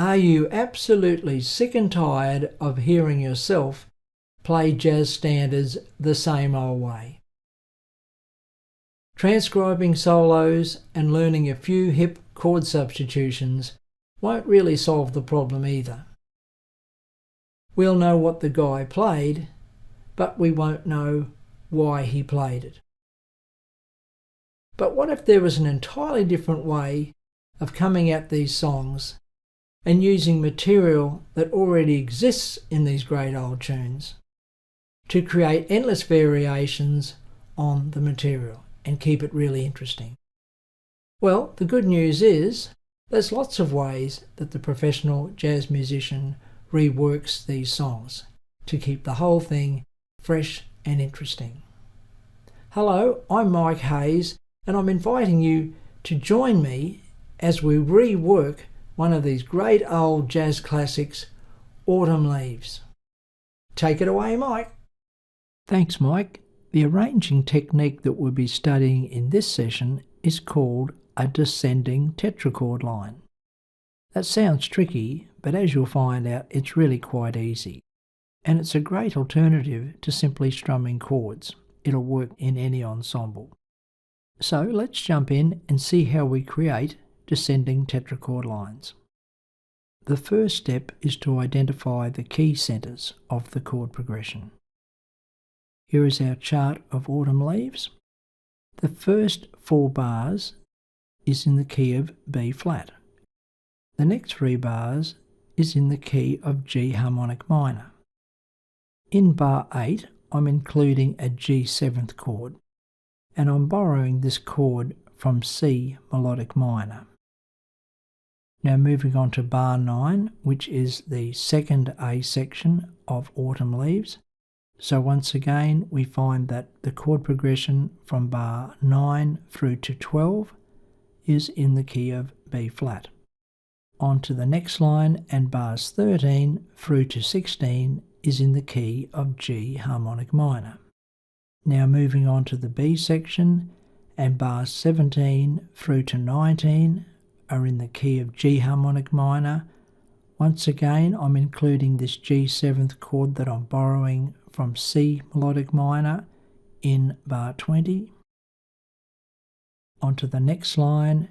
Are you absolutely sick and tired of hearing yourself play jazz standards the same old way? Transcribing solos and learning a few hip chord substitutions won't really solve the problem either. We'll know what the guy played, but we won't know why he played it. But what if there was an entirely different way of coming at these songs and using material that already exists in these great old tunes to create endless variations on the material and keep it really interesting? Well, the good news is there's lots of ways that the professional jazz musician reworks these songs to keep the whole thing fresh and interesting. Hello, I'm Mike Hayes, and I'm inviting you to join me as we rework one of these great old jazz classics, Autumn Leaves. Take it away, Mike. Thanks, Mike. The arranging technique that we'll be studying in this session is called a descending tetrachord line. That sounds tricky, but as you'll find out, it's really quite easy. And it's a great alternative to simply strumming chords. It'll work in any ensemble. So let's jump in and see how we create descending tetrachord lines. The first step is to identify the key centres of the chord progression. Here is our chart of Autumn Leaves. The first 4 bars is in the key of B flat. The next 3 bars is in the key of G harmonic minor. In bar 8, I'm including a G7th chord, and I'm borrowing this chord from C melodic minor. Now moving on to bar 9, which is the second A section of Autumn Leaves. So once again, we find that the chord progression from bar 9 through to 12 is in the key of B flat. On to the next line, and bars 13 through to 16 is in the key of G harmonic minor. Now moving on to the B section, and bars 17 through to 19 are in the key of G harmonic minor. Once again, I'm including this G7th chord that I'm borrowing from C melodic minor in bar 20. On to the next line,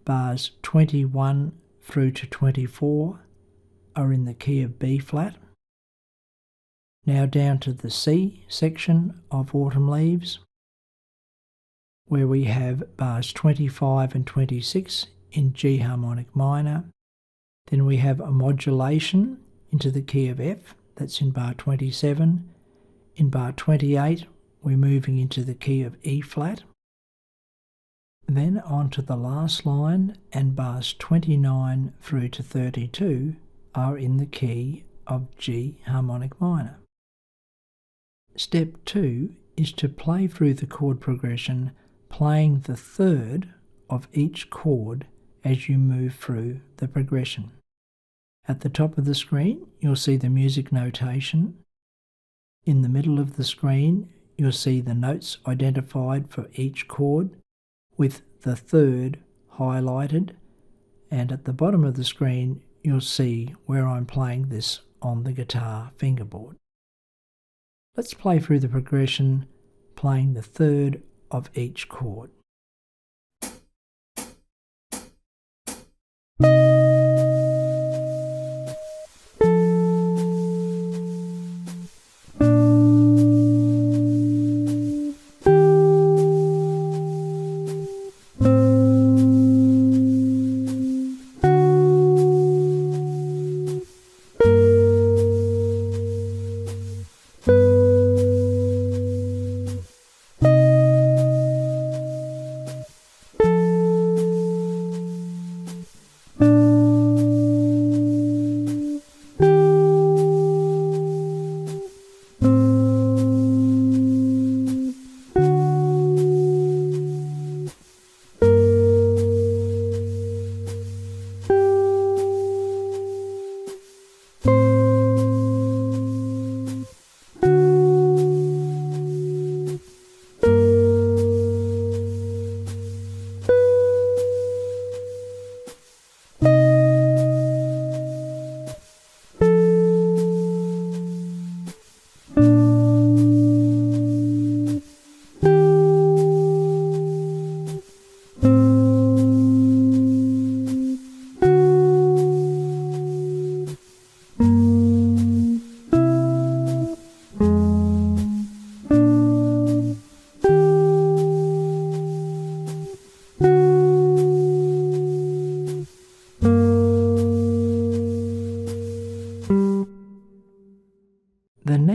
bars 21 through to 24 are in the key of B flat. Now down to the C section of Autumn Leaves, where we have bars 25 and 26 in G harmonic minor. Then we have a modulation into the key of F, that's in bar 27. In bar 28, we're moving into the key of E flat. Then on to the last line, and bars 29 through to 32 are in the key of G harmonic minor. Step 2 is to play through the chord progression, playing the third of each chord as you move through the progression. At the top of the screen, you'll see the music notation. In the middle of the screen, you'll see the notes identified for each chord, with the third highlighted, and at the bottom of the screen you'll see where I'm playing this on the guitar fingerboard. Let's play through the progression, playing the third of each chord.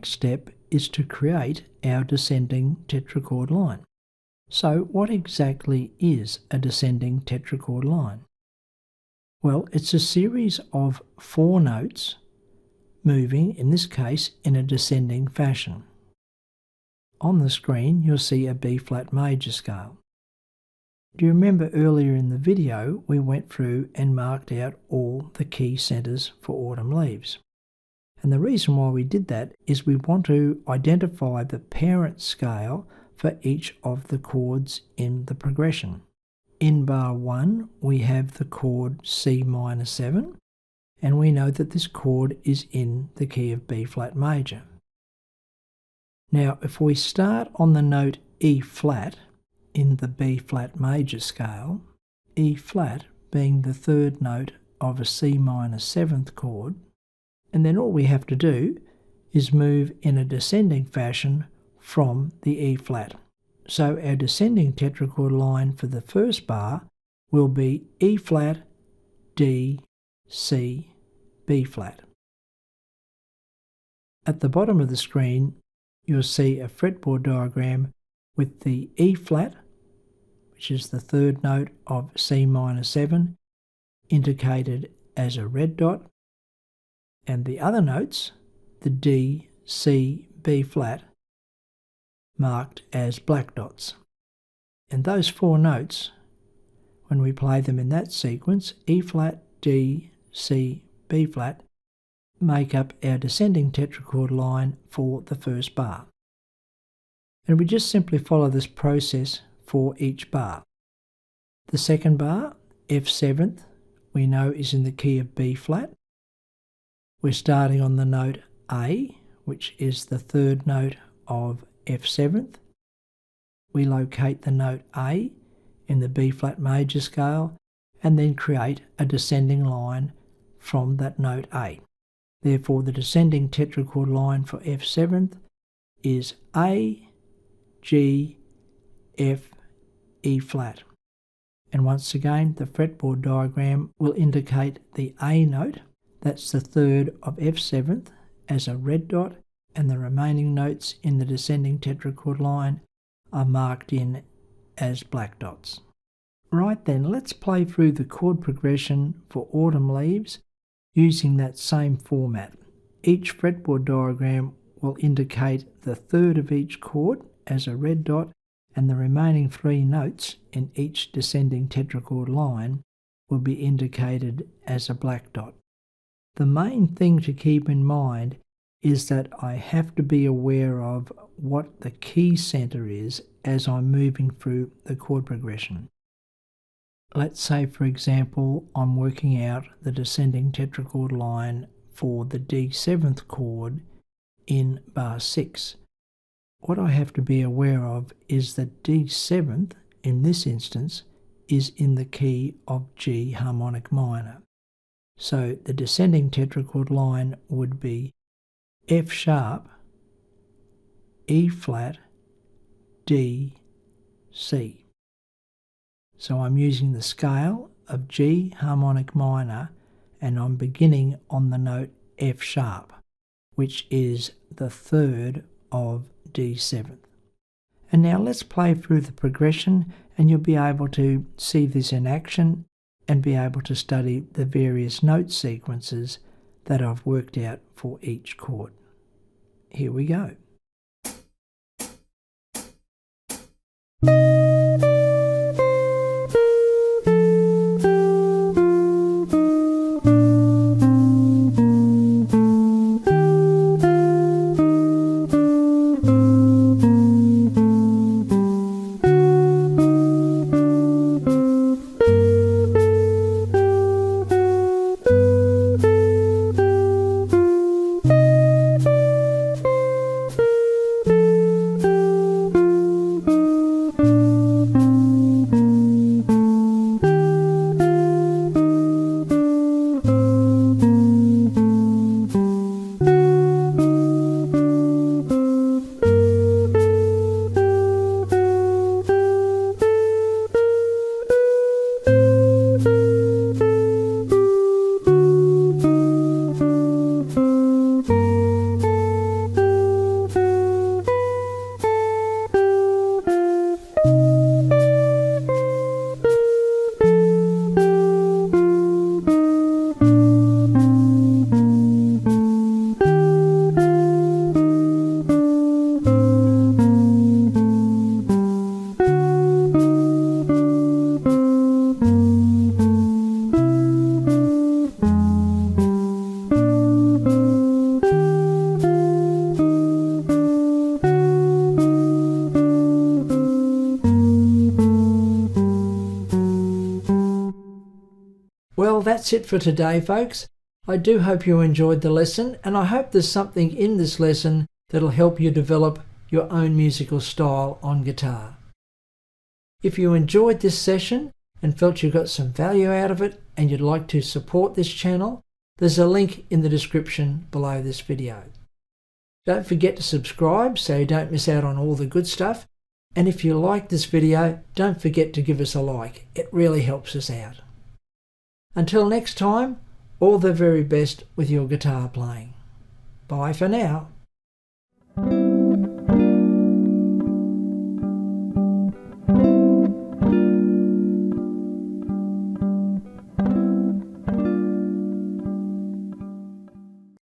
next step is to create our descending tetrachord line. So what exactly is a descending tetrachord line? Well, it's a series of 4 notes moving, in this case, in a descending fashion. On the screen you'll see a B-flat major scale. Do you remember earlier in the video we went through and marked out all the key centres for Autumn Leaves? And the reason why we did that is we want to identify the parent scale for each of the chords in the progression. In bar 1 we have the chord C minor 7, and we know that this chord is in the key of B-flat major. Now if we start on the note E flat in the B-flat major scale, E flat being the 3rd note of a C minor 7th chord, and then all we have to do is move in a descending fashion from the E flat. So our descending tetrachord line for the first bar will be E flat, D, C, B flat. At the bottom of the screen you'll see a fretboard diagram with the E flat, which is the 3rd note of C minor 7, indicated as a red dot, and the other notes, the D, C, B flat, marked as black dots. And those 4 notes, when we play them in that sequence, E flat, D, C, B flat, make up our descending tetrachord line for the first bar. And we just simply follow this process for each bar. The second bar, F7th, we know is in the key of B flat. We're starting on the note A, which is the 3rd note of F7th. We locate the note A in the B-flat major scale and then create a descending line from that note A. Therefore the descending tetrachord line for F7th is A, G, F, E flat. And once again the fretboard diagram will indicate the A note, that's the 3rd of F7th, as a red dot, and the remaining notes in the descending tetrachord line are marked in as black dots. Right then, let's play through the chord progression for Autumn Leaves using that same format. Each fretboard diagram will indicate the 3rd of each chord as a red dot, and the remaining 3 notes in each descending tetrachord line will be indicated as a black dot. The main thing to keep in mind is that I have to be aware of what the key centre is as I'm moving through the chord progression. Let's say, for example, I'm working out the descending tetrachord line for the D7th chord in bar 6. What I have to be aware of is that D7th, in this instance, is in the key of G harmonic minor. So the descending tetrachord line would be F sharp, E flat, D, C. So I'm using the scale of G harmonic minor and I'm beginning on the note F sharp, which is the 3rd of D7th. And now let's play through the progression and you'll be able to see this in action and be able to study the various note sequences that I've worked out for each chord. Here we go. that's it for today, folks. I do hope you enjoyed the lesson, and I hope there's something in this lesson that'll help you develop your own musical style on guitar. If you enjoyed this session and felt you got some value out of it and you'd like to support this channel, there's a link in the description below this video. Don't forget to subscribe so you don't miss out on all the good stuff. And if you like this video, don't forget to give us a like. It really helps us out. Until next time, all the very best with your guitar playing. Bye for now.